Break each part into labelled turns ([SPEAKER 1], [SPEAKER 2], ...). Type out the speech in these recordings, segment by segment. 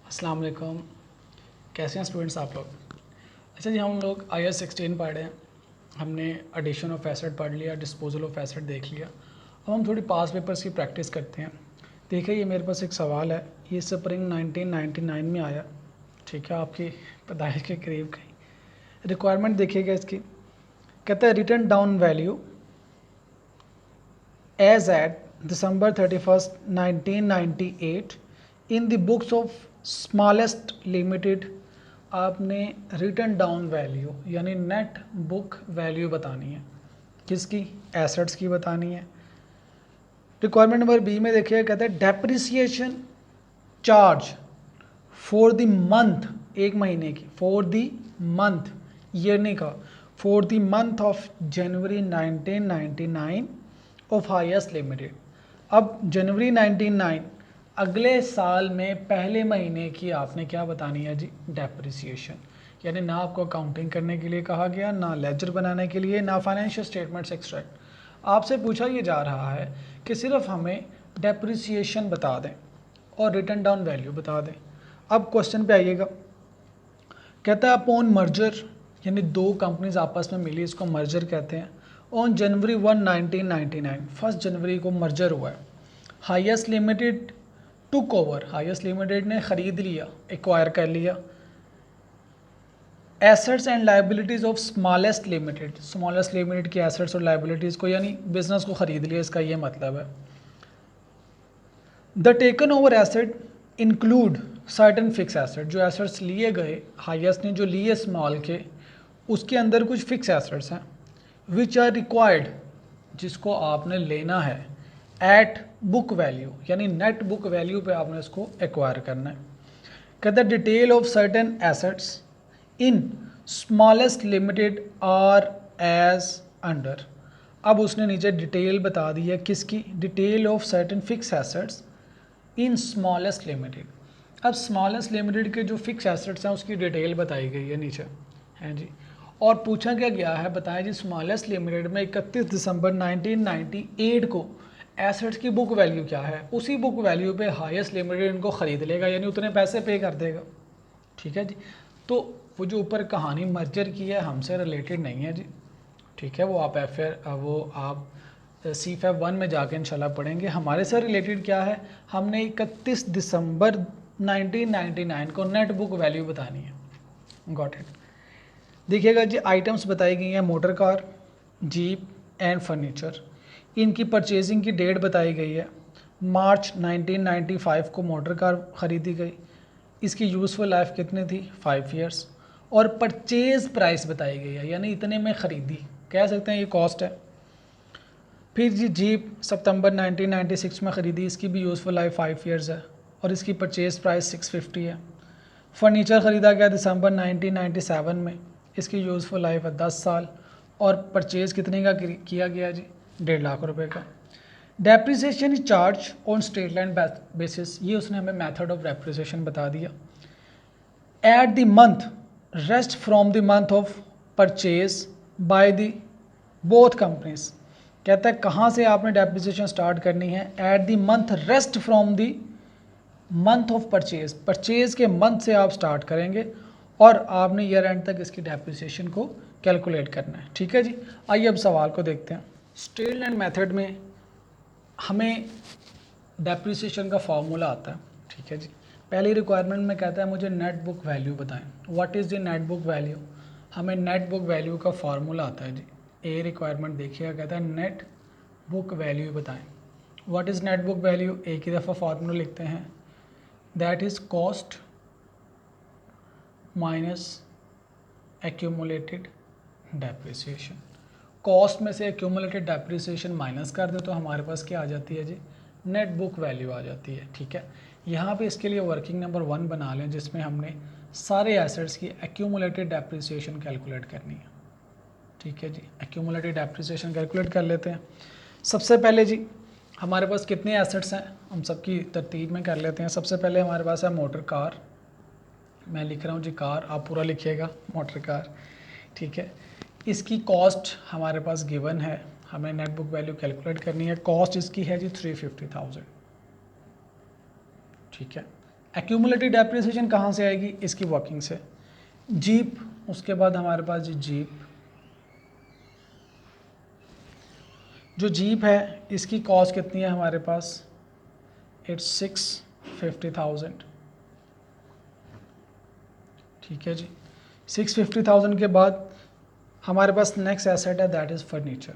[SPEAKER 1] अस्सलाम वालेकुम। कैसे हैं स्टूडेंट्स आप लोग? अच्छा जी, हम लोग IAS 16 पढ़ रहे हैं। हमने एडिशन ऑफ एसेट पढ़ लिया, डिस्पोजल ऑफ एसेट देख लिया। अब हम थोड़ी पास पेपर्स की प्रैक्टिस करते हैं। देखिए, ये मेरे पास एक सवाल है, ये स्प्रिंग 1999 में आया, ठीक है, आपकी पैदाइश के करीब कहीं। रिक्वायरमेंट देखिएगा इसकी, कहता है return down value as at December 31st 1998 in the books of smallest limited। आपने रिटर्न डाउन वैल्यू यानी नेट बुक वैल्यू बतानी है, किसकी? एसेट्स की बतानी है। रिक्वायरमेंट नंबर बी में देखिए, कहते हैं depreciation charge for the month, एक महीने की, फॉर द मंथ, ईयर नहीं का, for the month of January 1999 of highest limited. अब जनवरी 99 अगले साल में पहले महीने की आपने क्या बतानी है जी? डेप्रिसिएशन। यानी ना आपको अकाउंटिंग करने के लिए कहा गया, ना लेजर बनाने के लिए, ना फाइनेंशियल स्टेटमेंट्स एक्सट्रैक्ट। आपसे पूछा ये जा रहा है कि सिर्फ हमें डेप्रिसिएशन बता दें और रिटर्न डाउन वैल्यू बता दें। अब क्वेश्चन पे आइएगा, कहता है अपॉन मर्जर, यानी दो कंपनीज आपस में मिली, इसको मर्जर कहते हैं। ऑन जनवरी 1 1999, 1 जनवरी को मर्जर हुआ है। Highest limited took over, highest limited ने ख़रीद लिया, एक्वायर कर लिया assets and liabilities of smallest limited, smallest limited की एसेट्स और लाइबिलिटीज़ को, यानी बिजनेस को ख़रीद लिया, इसका ये मतलब है। The taken over asset include certain fix asset, जो एसेट्स लिए गए हाईएस्ट ने, जो लिए स्मॉल के, उसके अंदर कुछ फिक्स एसेट्स हैं विच आर रिक्वायर्ड, जिसको आपने लेना है एट बुक वैल्यू, यानी नेट बुक वैल्यू पे आपने इसको एक्वायर करना है। कहता है detail of certain assets in Smallest Limited are as under. अब उसने नीचे डिटेल बता दी है, किसकी? Detail of certain fix assets in Smallest Limited. अब स्मॉलेस्ट लिमिटेड के जो फिक्स एसेट्स हैं उसकी डिटेल बताई गई है नीचे, हैं जी। और पूछा क्या गया है, बताया जी स्मॉलेस्ट लिमिटेड में 31 दिसंबर 1998 को एसेट्स की बुक वैल्यू क्या है, उसी बुक वैल्यू पे हाईएस्ट लिमिटेड इनको ख़रीद लेगा, यानी उतने पैसे पे कर देगा। ठीक है जी। तो वो जो ऊपर कहानी मर्जर की है हमसे रिलेटेड नहीं है जी, ठीक है, वो आप C-FAB 1 में जाके इंशाल्लाह पढ़ेंगे। हमारे से रिलेटेड क्या है, हमने 31 दिसंबर 1999 को नेट बुक वैल्यू बतानी है। Got it. देखिएगा जी, आइटम्स बताई गई हैं, motor car, jeep and furniture. इनकी परचेजिंग की डेट बताई गई है, मार्च 1995 को मोटर कार ख़रीदी गई। इसकी यूज़फुल लाइफ कितनी थी? 5 ईयर्स। और परचेज़ प्राइस बताई गई है, यानी इतने में ख़रीदी, कह सकते हैं ये कॉस्ट है। फिर जी जीप सितंबर 1996 में ख़रीदी, इसकी भी यूज़फुल लाइफ 5 ईयर्स है और इसकी परचेज़ प्राइस 650 है। फर्नीचर ख़रीदा गया दिसंबर 1997 में, इसकी यूज़फुल लाइफ है 10 साल और परचेज़ कितने का किया गया जी? 1.5 लाख रुपए का। Depreciation is charge on straight line basis, ये उसने हमें मेथड ऑफ डेप्रिसिएशन बता दिया। At the month rest from the month of purchase by the both companies. कहता है कहाँ से आपने डेप्रिसिएशन स्टार्ट करनी है? At the month rest from the month of purchase, purchase के मंथ से आप स्टार्ट करेंगे और आपने ईयर एंड तक इसकी डेप्रिसिएशन को कैलकुलेट करना है। ठीक है जी। आइए अब सवाल को देखते हैं। स्ट्रेट लाइन मेथड में हमें डेप्रिसिएशन का फॉर्मूला आता है। ठीक है जी। पहली रिक्वायरमेंट में कहता है मुझे नेट बुक वैल्यू बताएं। What is the net book value? हमें नेट बुक वैल्यू का फॉर्मूला आता है जी। ए रिक्वायरमेंट देखिएगा, कहता है नेट बुक वैल्यू बताएं। What is net book value? एक ही दफ़ा फॉर्मूला लिखते हैं, that is cost minus accumulated depreciation. Cost में से एक्यूमुलेटेड डेप्रिसिएशन माइनस कर दे तो हमारे पास क्या आ जाती है जी? नेट बुक वैल्यू आ जाती है। ठीक है, यहाँ पे इसके लिए वर्किंग नंबर 1 बना लें, जिसमें हमने सारे एसेट्स की एक्यूमुलेटेड डेप्रिसिएशन कैलकुलेट करनी है। ठीक है जी, एक्यूमुलेटेड डेप्रिसिएशन कैलकुलेट कर लेते हैं। सबसे पहले जी हमारे पास कितने एसेट्स हैं, हम सबकी तरतीब में कर लेते हैं। सबसे पहले हमारे पास है मोटर कार, मैं लिख रहा हूँ जी कार, आप पूरा लिखिएगा मोटर कार। ठीक है, इसकी कॉस्ट हमारे पास गिवन है, हमें नेट बुक वैल्यू कैलकुलेट करनी है। कॉस्ट इसकी है जी 350,000। ठीक है, एक्यूमुलेटेड डेप्रिसिएशन कहाँ से आएगी, इसकी वर्किंग से। जीप, उसके बाद हमारे पास जी जीप, जो जीप है इसकी कॉस्ट कितनी है हमारे पास, इट्स 650,000। ठीक है जी, 650,000 के बाद हमारे पास नेक्स्ट एसेट है दैट इज़ फर्नीचर।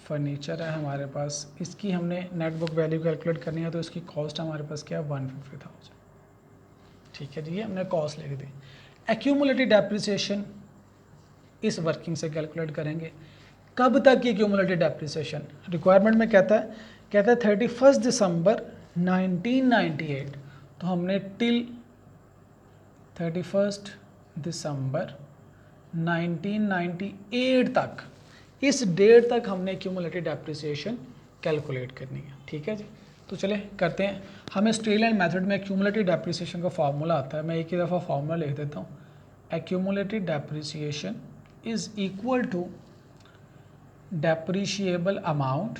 [SPEAKER 1] फर्नीचर है हमारे पास, इसकी हमने नेट बुक वैल्यू कैलकुलेट करनी है तो इसकी कॉस्ट हमारे पास क्या है 150,000। ठीक है जी, ये हमने कॉस्ट लिख दी। एक्यूमुलेटेड डेप्रिसिएशन इस वर्किंग से कैलकुलेट करेंगे। कब तक की एक्यूमुलेटेड डेप्रिसिएशन, रिक्वायरमेंट में कहता है 31 दिसंबर 1998, तो हमने टिल 31 दिसंबर 1998 तक, इस डेट तक हमने एक्यूमुलेटेड डेप्रिसिएशन कैलकुलेट करनी है। ठीक है जी, तो चले करते हैं। हमें स्ट्रेलैंड मेथड में एक्यूमुलेटेड डेप्रिसिएशन का फार्मूला आता है, मैं एक ही दफ़ा फार्मूला लिख देता हूँ। Accumulated depreciation is equal to depreciable amount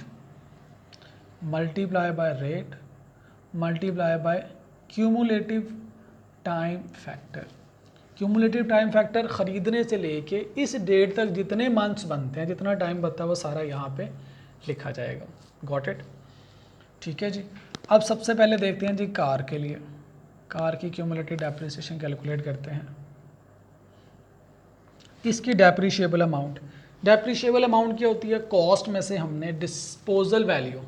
[SPEAKER 1] multiply by rate multiply by cumulative time factor. Cumulative time factor ख़रीदने से लेके इस डेट तक जितने मंथ्स बनते हैं, जितना टाइम बनता है वो सारा यहाँ पे लिखा जाएगा। Got it. ठीक है जी, अब सबसे पहले देखते हैं जी कार के लिए, कार की क्यूमुलेटिव डेप्रिसिएशन कैलकुलेट करते हैं। इसकी डेप्रिशिएबल अमाउंट, डेप्रिशिएबल अमाउंट क्या होती है, कॉस्ट में से हमने डिस्पोजल वैल्यू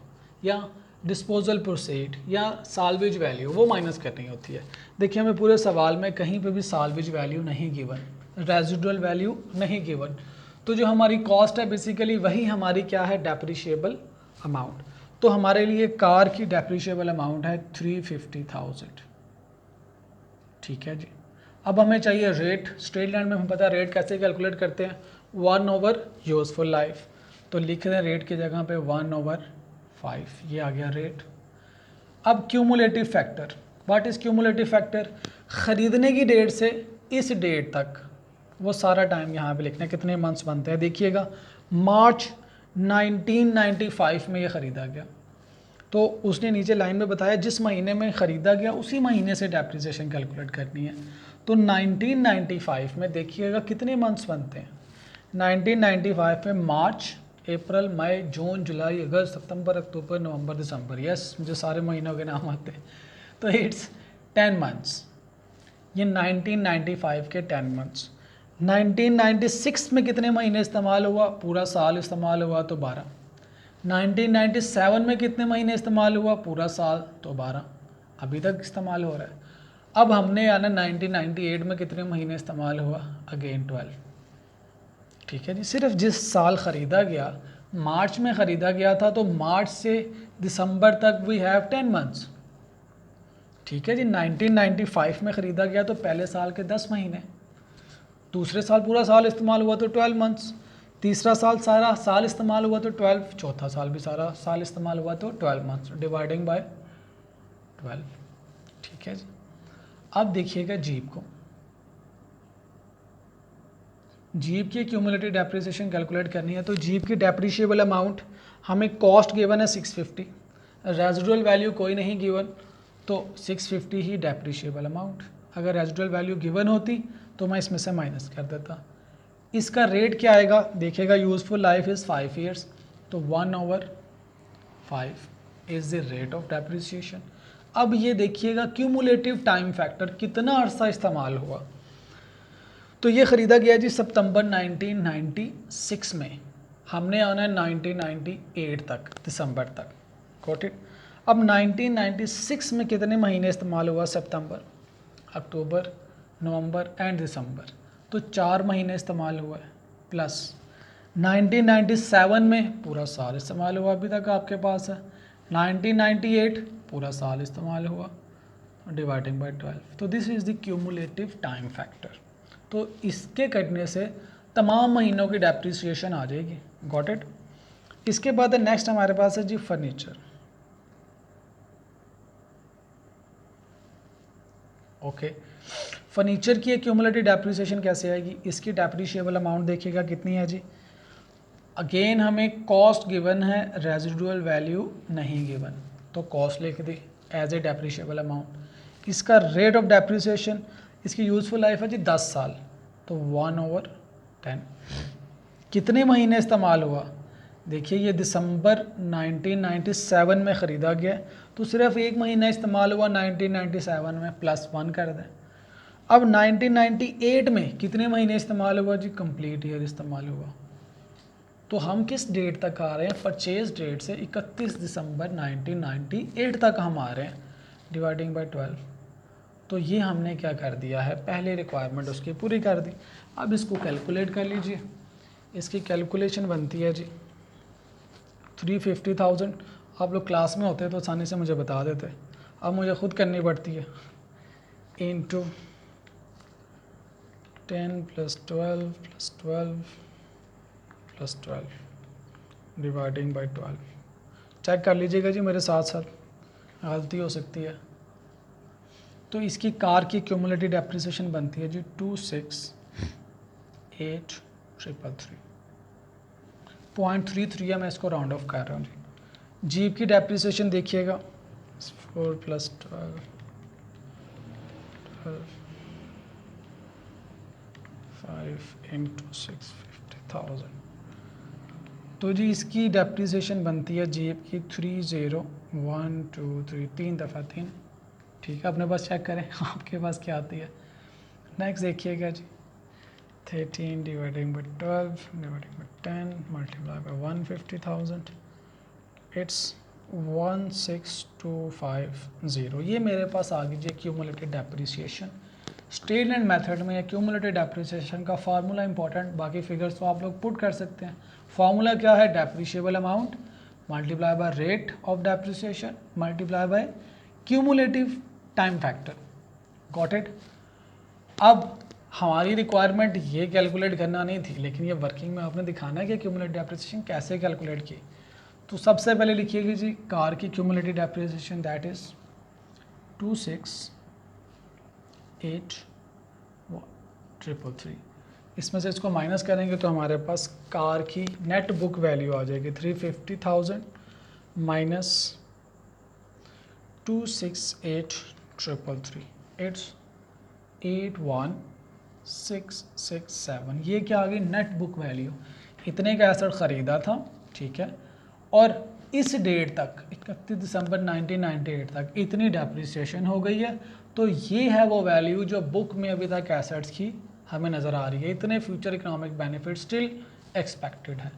[SPEAKER 1] या डिस्पोजल प्रोसीड या साल्वेज वैल्यू वो माइनस करनी होती है। देखिए हमें पूरे सवाल में कहीं पे भी साल्वेज वैल्यू नहीं गिवन, रेजिडुअल वैल्यू नहीं गिवन, तो जो हमारी कॉस्ट है बेसिकली वही हमारी क्या है, डेप्रिशिएबल अमाउंट। तो हमारे लिए कार की डेप्रिशिएबल अमाउंट है 350,000। ठीक है जी, अब हमें चाहिए रेट। स्ट्रेट लाइन में हमें पता है रेट कैसे कैलकुलेट करते हैं, 1/, यूजफुल लाइफ, तो लिख दें रेट की जगह पे 1/5, ये आ गया रेट। अब cumulative factor, what is cumulative factor, ख़रीदने की डेट से इस डेट तक वो सारा टाइम यहाँ पे लिखना है, कितने मंथ्स बनते हैं। देखिएगा मार्च 1995 में ये ख़रीदा गया, तो उसने नीचे लाइन में बताया जिस महीने में ख़रीदा गया उसी महीने से डेप्रिसिएशन कैलकुलेट करनी है। तो 1995 में देखिएगा कितने मंथ्स बनते हैं, 1995 में मार्च, अप्रैल, मई, जून, जुलाई, अगस्त, सितंबर, अक्टूबर, नवंबर, दिसंबर, यस मुझे सारे महीनों के नाम आते हैं, तो इट्स 10 मंथ्स। ये 1995 के 10 मंथ्स। 1996 में कितने महीने इस्तेमाल हुआ, पूरा साल इस्तेमाल हुआ तो 12। 1997 में कितने महीने इस्तेमाल हुआ, पूरा साल तो 12, अभी तक इस्तेमाल हो रहा है। अब हमने आना 1998 में कितने महीने इस्तेमाल हुआ, अगेन 12। ठीक है जी, सिर्फ जिस साल ख़रीदा गया, मार्च में ख़रीदा गया था, तो मार्च से दिसंबर तक वी हैव 10 मंथ्स। ठीक है जी, 1995 में ख़रीदा गया तो पहले साल के 10 महीने, दूसरे साल पूरा साल इस्तेमाल हुआ तो 12 मंथ्स, तीसरा साल सारा साल इस्तेमाल हुआ तो 12, चौथा साल भी सारा साल इस्तेमाल हुआ तो 12 मंथ्स, डिवाइडिंग बाय 12। ठीक है जी, अब देखिएगा जीप को, जीप की क्यूमुलेटिव डेप्रिसिएशन कैलकुलेट करनी है। तो जीप की डेप्रिशिएबल अमाउंट हमें कॉस्ट गिवन है 650, रेजिडुअल वैल्यू कोई नहीं गिवन, तो 650 ही डेप्रिशिएबल अमाउंट। अगर रेजिडुअल वैल्यू गिवन होती तो मैं इसमें से माइनस कर देता। इसका रेट क्या आएगा, देखिएगा यूजफुल लाइफ इज़ 5 ईयर्स, तो 1/5 is the rate of depreciation. अब ये देखिएगा क्यूमुलेटिव टाइम फैक्टर कितना अरसा इस्तेमाल हुआ, तो ये ख़रीदा गया जी सितंबर 1996 में, हमने आना है 1998 तक, दिसंबर तक। Got it. अब 1996 में कितने महीने इस्तेमाल हुआ, सितंबर, अक्टूबर, नवंबर एंड दिसंबर, तो 4 महीने इस्तेमाल हुआ है, प्लस 1997 में पूरा साल इस्तेमाल हुआ अभी तक आपके पास है, 1998 पूरा साल इस्तेमाल हुआ, डिवाइडिंग बाय 12, तो this is the cumulative time factor. तो इसके कटने से तमाम महीनों की डेप्रिसिएशन आ जाएगी। Got it. इसके बाद नेक्स्ट हमारे पास है जी फर्नीचर। ओके, फर्नीचर की क्यूमुलेटिव डेप्रिसिएशन कैसे आएगी, इसकी डेप्रिशिएबल अमाउंट देखिएगा कितनी है जी। अगेन हमें कॉस्ट गिवन है, रेजिडुअल वैल्यू नहीं गिवन, तो कॉस्ट लिख दी, एज ए डेप्रिशिएबल अमाउंट। इसका रेट ऑफ डेप्रिसिएशन, इसकी यूज़फुल लाइफ है जी 10 साल, तो 1/10। कितने महीने इस्तेमाल हुआ, देखिए ये दिसंबर 1997 में ख़रीदा गया, तो सिर्फ एक महीना इस्तेमाल हुआ 1997 में, +1 कर दें। अब 1998 में कितने महीने इस्तेमाल हुआ जी, कंप्लीट ईयर इस्तेमाल हुआ। तो हम किस डेट तक आ रहे हैं, परचेज डेट से 31 दिसंबर 1998 तक हम आ रहे हैं, डिवाइडिंग बाय 12। तो ये हमने क्या कर दिया है, पहले रिक्वायरमेंट उसकी पूरी कर दी। अब इसको कैलकुलेट कर लीजिए। इसकी कैलकुलेशन बनती है जी 350,000। आप लोग क्लास में होते तो आसानी से मुझे बता देते, अब मुझे ख़ुद करनी पड़ती है। Into 10 + 12 + 12 + 12 dividing by 12। चेक कर लीजिएगा जी मेरे साथ साथ, गलती हो सकती है। तो इसकी कार की क्यूमुलेटिव डेप्रिसिएशन बनती है जी 268,333 0.33 है, मैं इसको राउंड ऑफ कर रहा हूँ जी। जीप की डेप्रिसिएशन देखिएगा 4 + 12 5 × 650,000। तो जी इसकी डेप्रिसिएशन बनती है जीप की 30,123 3 दफ़ा 3। ठीक है, अपने पास चेक करें आपके पास क्या आती है। नेक्स्ट देखिएगा जी 13 dividing by 12 dividing by 10 multiply by 150,000, it's 16250। ये मेरे पास आ गई जी cumulative depreciation. State end method में क्यूमुलेटिव डेप्रिसिएशन का फार्मूला इंपॉर्टेंट, बाकी फिगर्स तो आप लोग पुट कर सकते हैं। फार्मूला क्या है, depreciable amount multiply by rate of depreciation multiply by cumulative time factor. Got it. अब हमारी रिक्वायरमेंट ये कैलकुलेट करना नहीं थी, लेकिन ये वर्किंग में आपने दिखाना है कि क्यूमुलेटिव डेप्रिसिएशन कैसे कैलकुलेट की। तो सबसे पहले लिखिएगा जी कार की क्यूमुलेटिव डेप्रिसिएशन, दैट इज़ 268,333। इसमें से इसको माइनस करेंगे तो हमारे पास कार की नेट बुक वैल्यू आ जाएगी 350,000 माइनस 268,333, इट्स 81,667। ये क्या आ गई, नेट बुक वैल्यू। इतने का एसेट ख़रीदा था, ठीक है, और इस डेट तक 31 दिसंबर 1998 तक इतनी डेप्रिसिएशन हो गई है। तो ये है वो वैल्यू जो बुक में अभी तक एसेट्स की हमें नज़र आ रही है। इतने future economic benefit still expected है।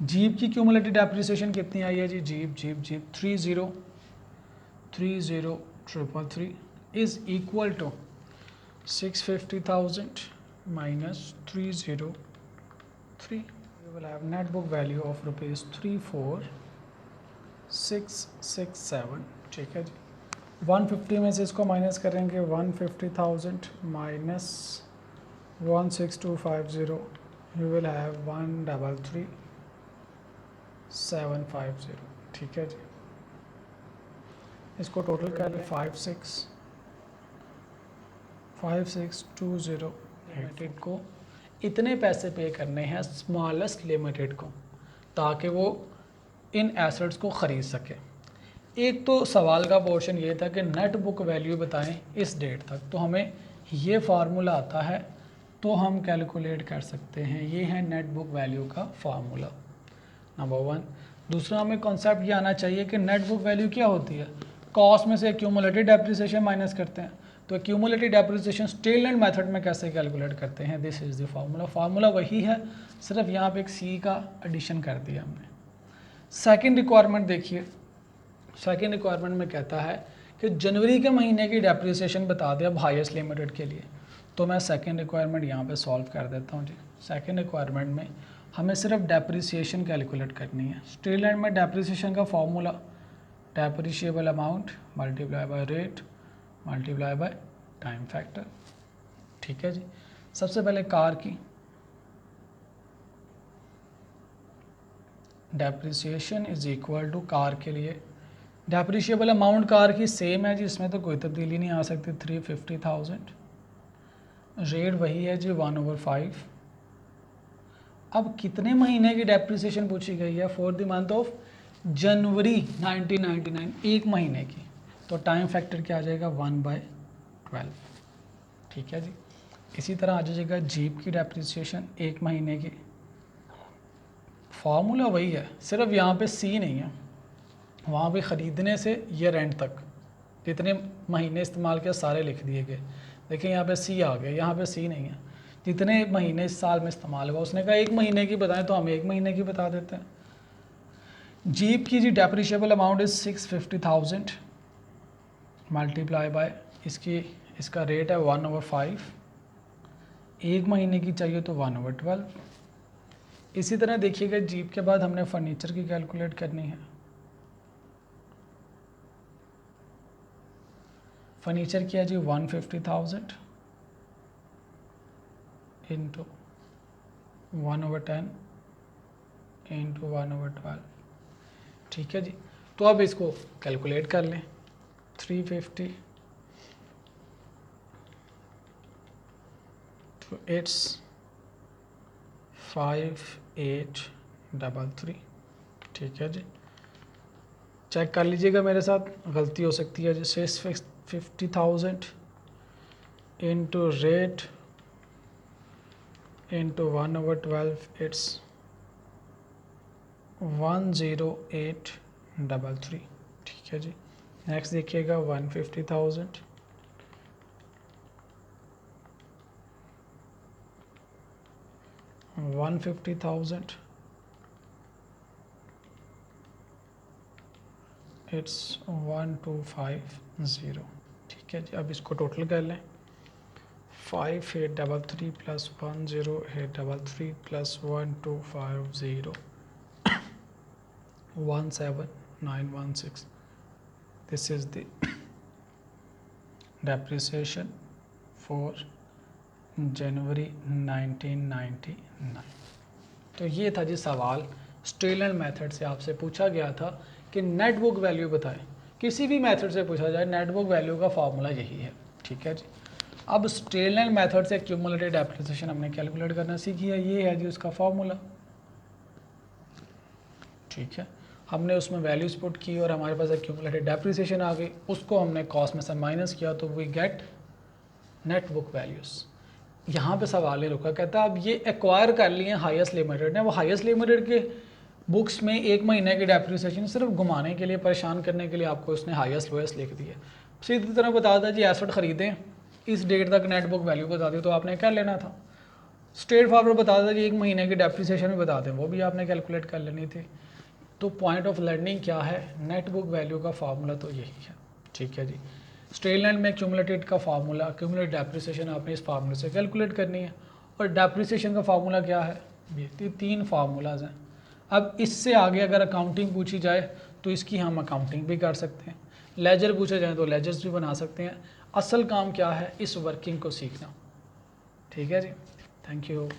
[SPEAKER 1] जीप की क्यूमुलेटिव डेप्रिसिएशन कितनी आई है जी, jeep 30,333 is equal to 650,000 minus 303। We will have net book value of ₹34667। ठीक है जी, 150 में से इसको माइनस करेंगे 150,000 माइनस 16250, you will have 133,750। ठीक है जी, इसको टोटल कर ले 5620 लिमिटेड को इतने पैसे पे करने हैं स्मॉलेस्ट लिमिटेड को, ताकि वो इन एसेट्स को ख़रीद सके। एक तो सवाल का पोर्शन ये था कि नेट बुक वैल्यू बताएं इस डेट तक, तो हमें ये फार्मूला आता है, तो हम कैलकुलेट कर सकते हैं। ये है नेट बुक वैल्यू का फार्मूला नंबर 1। दूसरा हमें कॉन्सेप्ट ये आना चाहिए कि नेट बुक वैल्यू क्या होती है, कॉस्ट में से क्यूमुलेटिव डेप्रिसिएशन माइनस करते हैं। तो क्यूमुलेटिव डेप्रिसिएशन स्टेलमेंट मेथड में कैसे कैलकुलेट करते हैं, this is the formula. Formula वही है, सिर्फ यहाँ पे एक सी का एडिशन कर दिया हमने। सेकंड रिक्वायरमेंट देखिए, सेकंड रिक्वायरमेंट में कहता है कि जनवरी के महीने की डेप्रिसिएशन बता दे अब हाईएस्ट लिमिटेड के लिए। तो मैं सेकंड रिक्वायरमेंट यहाँ पे सॉल्व कर देता हूँ जी। सेकंड रिक्वायरमेंट में हमें सिर्फ डेप्रिसिएशन कैलकुलेट करनी है। स्टेलमेंट में डेप्रिसिएशन का formula depreciable amount multiply by rate multiply by time factor. ठीक है जी, सबसे पहले कार की depreciation is equal to, car के लिए डेप्रिशिएबल अमाउंट कार की सेम है जी, इसमें तो कोई तब्दीली नहीं आ सकती, 350,000। रेट वही है जी 1/5। अब कितने महीने की डेप्रिसिएशन पूछी गई है, for the month of January 1999, एक महीने की। तो टाइम फैक्टर क्या आ जाएगा 1/12। ठीक है जी। इसी तरह आ जाएगा जीप की डेप्रिसिएशन 1 महीने की, फार्मूला वही है, सिर्फ यहाँ पे सी नहीं है, वहाँ पे ख़रीदने से या रेंट तक जितने महीने इस्तेमाल किया सारे लिख दिए गए। देखिए यहाँ पे सी आ गया, यहाँ पे सी नहीं है, जितने महीने इस साल में इस्तेमाल हुआ। उसने कहा 1 महीने की बताएं तो हम 1 महीने की बता देते हैं। जीप की जी depreciable amount is 650,000 multiply by इसका रेट है 1/5, 1 महीने की चाहिए तो 1/12। इसी तरह देखिएगा जीप के बाद हमने फर्नीचर की कैलकुलेट करनी है। फर्नीचर किया जी 150,000 इंटू 1/10 इंटू 1/12। ठीक है जी। तो अब इसको कैलकुलेट कर लें। 350 तो इट्स 5833। ठीक है जी। चेक कर लीजिएगा मेरे साथ, गलती हो सकती है। जैसे 50,000 इंटू रेट इंटू 1/12 इट्स 10833। ठीक है जी। नेक्स्ट देखिएगा 150,000 इट्स 1250। ठीक है जी। अब इसको टोटल कर लें। 5833 plus 10833 plus 1250 17916। This is the depreciation for January 1999। तो ये था जी सवाल। स्टेलर मेथड से आपसे पूछा गया था कि नेट बुक वैल्यू बताएं। किसी भी मेथड से पूछा जाए, नेट बुक वैल्यू का फॉर्मूला यही है। ठीक है जी। अब स्टेलर मेथड से क्यूमुलेटेड डेप्रिसिएशन हमने कैलकुलेट करना सीखी है। ये है जी उसका फॉर्मूला। ठीक है। हमने उसमें वैल्यूज पुट की और हमारे पास एक्यूमुलेटेड डेप्रिसिएशन आ गई। उसको हमने कॉस्ट में से माइनस किया तो we get net book values. यहाँ पे सवाल ही रुका, कहता है अब ये एक्वायर कर लिए हाईएस्ट लिमिटेड ने, वो हाईएस्ट लिमिटेड के बुक्स में 1 महीने की डेप्रिसिएशन सिर्फ घुमाने के लिए, परेशान करने के लिए आपको उसने हाईएस्ट लोएस्ट लिख दिया। सीधी तरह बता था जी एसेट ख़रीदें, इस डेट तक नेट बुक वैल्यू बता दी तो आपने क्या लेना था। स्ट्रेट फॉरवर्ड बता था जी 1 महीने की डेप्रिसिएशन भी बता दें, वो भी आपने कैलकुलेट कर लेनी थी। तो पॉइंट ऑफ लर्निंग क्या है, नेट बुक वैल्यू का फार्मूला तो यही है। ठीक है जी। स्ट्रेलैंड में क्यूमुलेटेड का फार्मूला, क्यूमुलेटेड डेप्रिसिएशन आपने इस फार्मूले से कैलकुलेट करनी है। और डेप्रिसिएशन का फार्मूला क्या है, ये 3 फार्मूलाज हैं। अब इससे आगे अगर अकाउंटिंग पूछी जाए तो इसकी हम अकाउंटिंग भी कर सकते हैं, लेजर पूछे जाए तो लेजर्स भी बना सकते हैं। असल काम क्या है, इस वर्किंग को सीखना। ठीक है जी। Thank you.